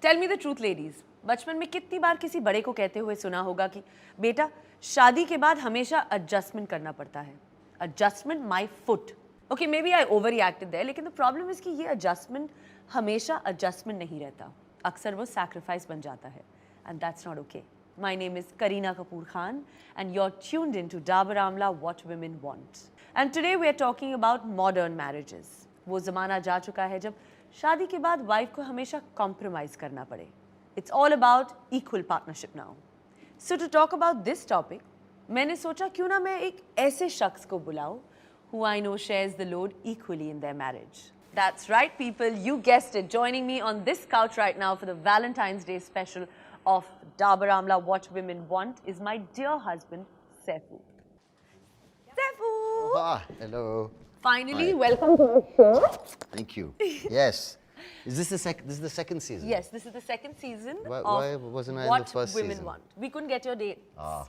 Tell me the truth, ladies. बचपन में कितनी बार किसी बड़े को कहते हुए सुना होगा कि बेटा शादी के बाद हमेशा adjustment करना पड़ता है. Adjustment my foot. Okay, maybe I overreacted there, लेकिन the problem is कि ये adjustment हमेशा adjustment नहीं रहता. अक्सर वो sacrifice बन जाता है. And that's not okay. My name is Kareena Kapoor Khan and you're tuned into Dabur Amla What Women Want. And today we are talking about modern marriages. वो ज़माना जा चुका है जब शादी के बाद वाइफ को हमेशा compromise करना पड़े. It's all about equal partnership now. So to talk about this topic, मैंने सोचा क्यों ना मैं एक ऐसे शख्स को बुलाऊं who I know shares the load equally in their marriage. That's right, people, you guessed it. Joining me on this couch right now for the Valentine's Day special of Dabur Amla What Women Want is my dear husband, Saif. Saifu! Ah, hello. Finally, Hi. welcome to the show. Thank you. Yes. Is this the second season? Yes, this is the second season Why of wasn't I in What the first Women season? Want. We couldn't get your date. Ah.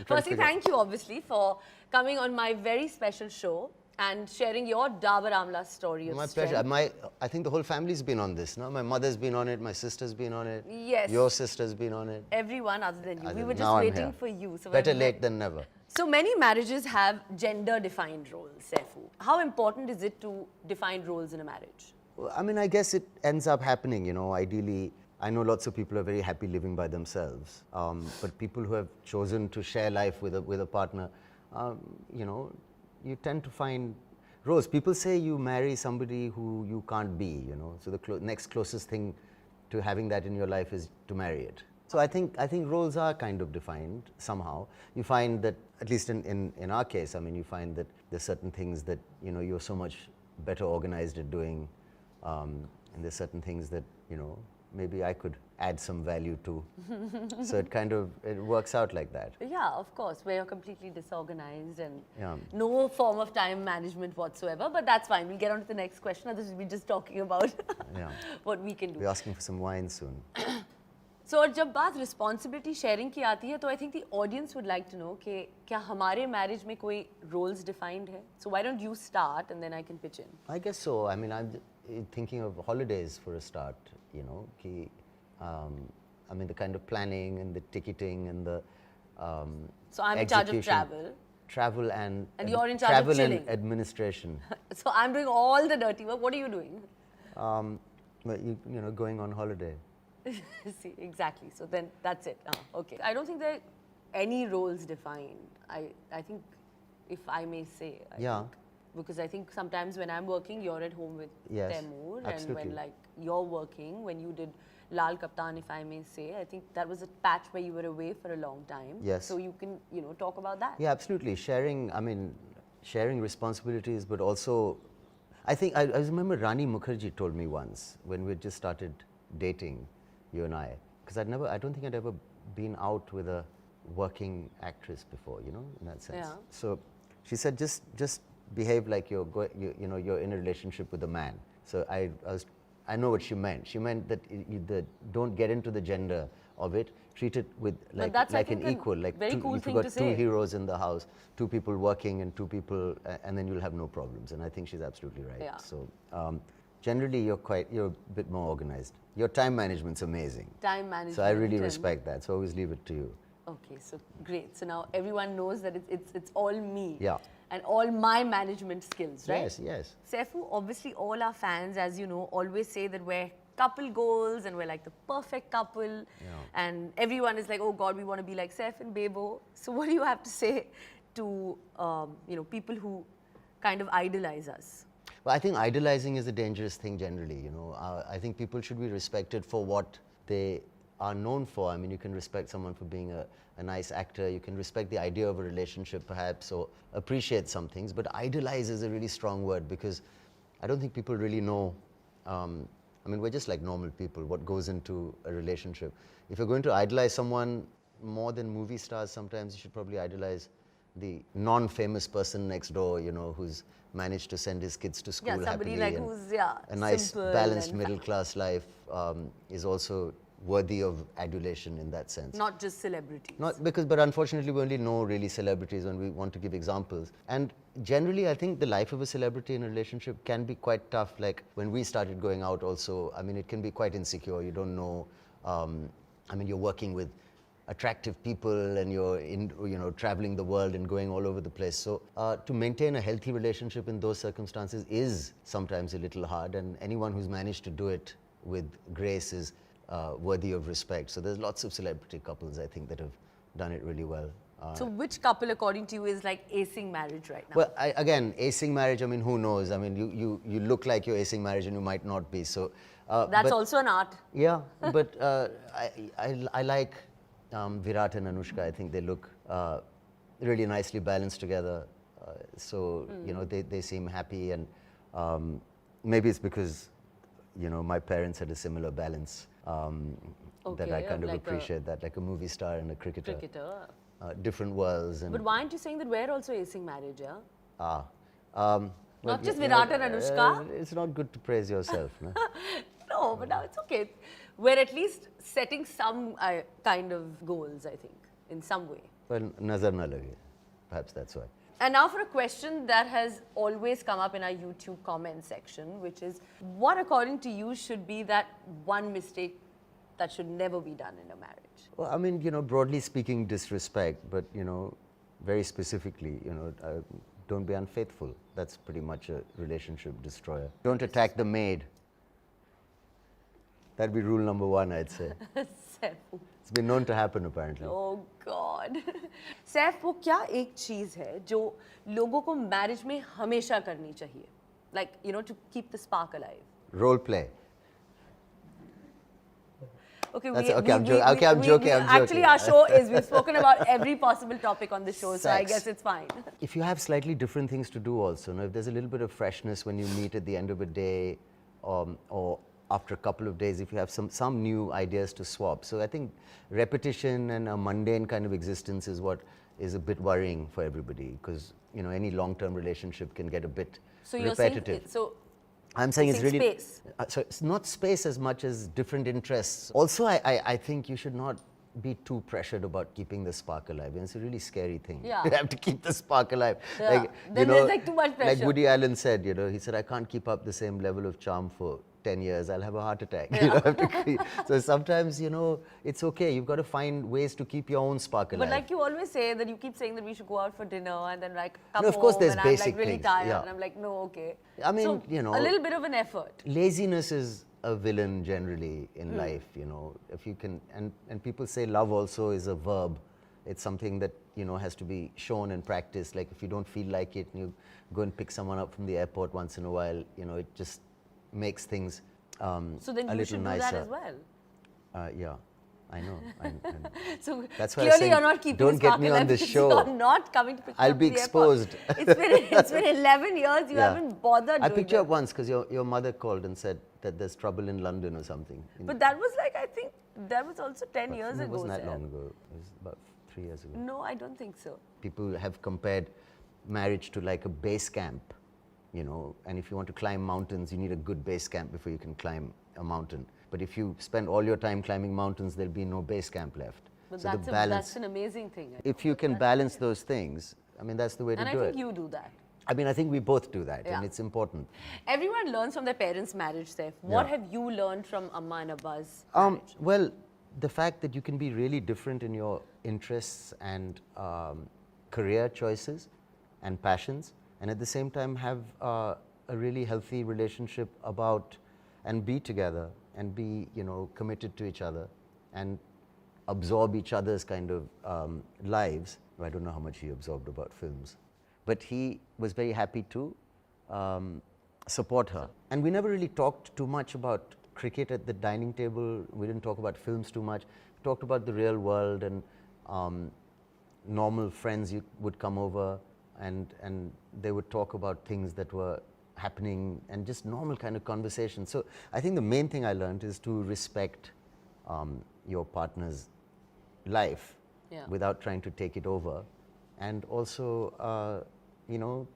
Firstly, thank you obviously for coming on my very special show and sharing your Dabur Amla story of My strength. pleasure. I think the whole family's been on this, no? My mother's been on it, my sister's been on it. Yes. Your sister's been on it. Everyone other than you. We were just Now I'm waiting here. for you. So Better when- late than never. So many marriages have gender-defined roles, Saifu. How important is it to define roles in a marriage? Well, I mean, I guess it ends up happening, you know, ideally. I know lots of people are very happy living by themselves, but people who have chosen to share life with a partner, you know, you tend to find roles. People say you marry somebody who you can't be, you know, so the next closest thing to having that in your life is to marry it. So I think roles are kind of defined somehow. You find that, at least in our case, I mean, you find that there's certain things that, you know, you're so much better organized at doing, and there's certain things that, you know, maybe I could add some value to. So it works out like that. Yeah, of course, where you're completely disorganized and Yeah. no form of time management whatsoever, but that's fine. We'll get on to the next question. Otherwise, we'll be just talking about Yeah. what we can do. We're asking for some wine soon. So, और जब बात responsibility sharing की आती है, तो I think the audience would like to know कि क्या हमारे marriage में कोई roles defined है? So why don't you start and then I can pitch in? I guess so. I mean, I'm thinking of holidays for a start, you know, I mean, the kind of planning and the ticketing and the So I'm in charge of execution. travel. Travel and you're in charge of travel chilling. and administration. So I'm doing all the dirty work. What are you doing? But you know, going on holiday. See, exactly. So then that's it. Okay. I don't think there are any roles defined. I think, if I may say. I Yeah. think, because I think sometimes when I'm working, you're at home with Yes, Taimur. And absolutely. when like you're working, when you did Lal Kaptan, if I may say, I think that was a patch where you were away for a long time. Yes. So you can, you know, talk about that. Yeah, absolutely. Sharing, I mean, sharing responsibilities, but also, I think, I remember Rani Mukherjee told me once when we just started dating, you and I, because I don't think I'd ever been out with a working actress before, you know, in that sense. Yeah. So she said, just behave like you're you're in a relationship with a man. So I know what she meant. She meant that don't get into the gender of it. Treat it with like an equal, like very cool if thing you've to got two say. heroes in the house, two people working and two people, and then you'll have no problems. And I think she's absolutely right. Yeah. So generally, you're a bit more organized. Your time management's amazing. Time management. So I really and- respect that. So I always leave it to you. Okay, so great. So now everyone knows that it's all me. Yeah. And all my management skills, right? Yes, yes. Saifu, obviously all our fans, as you know, always say that we're couple goals and we're like the perfect couple. Yeah. And everyone is like, oh God, we want to be like Saif and Bebo. So what do you have to say to, you know, people who kind of idolize us? Well, I think idolizing is a dangerous thing generally, you know. I think people should be respected for what they are known for. I mean, you can respect someone for being a nice actor, you can respect the idea of a relationship perhaps, or appreciate some things, but idolize is a really strong word because I don't think people really know, I mean, we're just like normal people, what goes into a relationship. If you're going to idolize someone more than movie stars, sometimes you should probably idolize the non-famous person next door, you know, who's managed to send his kids to school Yeah, somebody happily. like and who's, yeah, a nice simple balanced and middle class life is also worthy of adulation in that sense. Not just celebrities. Not because, but unfortunately we only know really celebrities when we want to give examples. And generally I think the life of a celebrity in a relationship can be quite tough. Like when we started going out also, I mean, it can be quite insecure. You don't know, I mean, you're working with attractive people and you're traveling the world and going all over the place. So to maintain a healthy relationship in those circumstances is sometimes a little hard, and anyone who's managed to do it with grace is worthy of respect. So there's lots of celebrity couples, I think, that have done it really well. So which couple, according to you, is like acing marriage right now? Well, again, acing marriage, I mean, who knows? I mean, you look like you're acing marriage and you might not be. So that's also an art. Yeah, but I like Virat and Anushka. I think they look really nicely balanced together. They seem happy, and maybe it's because my parents had a similar balance that I kind of like appreciate that, like a movie star and a cricketer. Different worlds. And but why aren't you saying that we're also acing marriage, yeah? Well, Not just Virat and Anushka. It's not good to praise yourself, no? No, but now it's okay. We're at least setting some kind of goals, I think, in some way. Well, nazar na lage. Perhaps that's why. And now for a question that has always come up in our YouTube comment section, which is, what according to you should be that one mistake that should never be done in a marriage? Well, I mean, broadly speaking, disrespect, but, very specifically, don't be unfaithful. That's pretty much a relationship destroyer. Don't attack the maid. That'd be rule number one, I'd say. It's been known to happen, apparently. Oh God. Saif, वो क्या एक चीज है जो लोगों को marriage में हमेशा करनी चाहिए? Like, to keep the spark alive. Role play. Okay, I'm joking. Actually, our show is, we've spoken about every possible topic on the show, so I guess it's fine. If you have slightly different things to do also, if there's a little bit of freshness when you meet at the end of a day, or after a couple of days, if you have some new ideas to swap. So I think repetition and a mundane kind of existence is what is a bit worrying for everybody, because any long-term relationship can get a bit repetitive. I'm saying it's really space. So it's not space as much as different interests. Also, I think you should not be too pressured about keeping the spark alive. And it's a really scary thing. Yeah. You have to keep the spark alive. Yeah. Then there's too much pressure. Like Woody Allen said, he said, I can't keep up the same level of charm for 10 years, I'll have a heart attack. Yeah. So sometimes, it's okay. You've got to find ways to keep your own spark alive. But like you always say, that you keep saying that we should go out for dinner and then come of course, home there's and basic I'm like really things. tired, Yeah. and I'm like, no, okay. I mean, so, a little bit of an effort. Laziness is a villain generally in life, if you can, and people say love also is a verb. It's something that, has to be shown and practiced. Like if you don't feel like it and you go and pick someone up from the airport once in a while, it just makes things so then a you little should nicer. do that as well. Yeah, I know. So that's why clearly you're not keeping don't get me on the show. You're not coming to pick I'll up be the exposed. It's been 11 years. You haven't bothered. I picked you up once because your mother called and said that there's trouble in London or something. But that was like, I think that was also 10 years ago. It wasn't that long ago. It was about 3 years ago. No, I don't think so. People have compared marriage to like a base camp. And if you want to climb mountains, you need a good base camp before you can climb a mountain. But if you spend all your time climbing mountains, there'll be no base camp left. But so that's an amazing thing. If you can balance those things, I mean, that's the way to do it. And I think you do that. I mean, I think we both do that, and it's important. Everyone learns from their parents' marriage, Saif. What have you learned from Amma and Abba's marriage? Well, the fact that you can be really different in your interests and career choices and passions, and at the same time have a really healthy relationship about and be together and be committed to each other and absorb each other's kind of lives. I don't know how much he absorbed about films, but he was very happy to support her. And we never really talked too much about cricket at the dining table. We didn't talk about films too much. We talked about the real world, and normal friends would come over and they would talk about things that were happening and just normal kind of conversation. So I think the main thing I learned is to respect your partner's life without trying to take it over, and also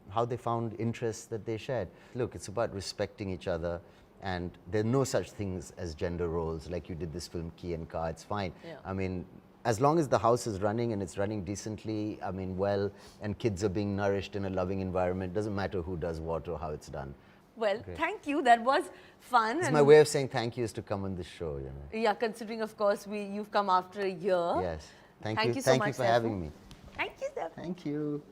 how they found interests that they shared. Look, it's about respecting each other and there are no such things as gender roles. Like you did this film Key and Ka, it's fine. Yeah. I mean, as long as the house is running and it's running decently, I mean, well, and kids are being nourished in a loving environment, doesn't matter who does what or how it's done. Well, thank you. That was fun. It's and my way of saying thank you is to come on this show, you know. yeah, considering of course you've come after a year. Yes. Thank Thank you. you so Thank much, you for Saifu. having me. Thank you, sir. Thank you.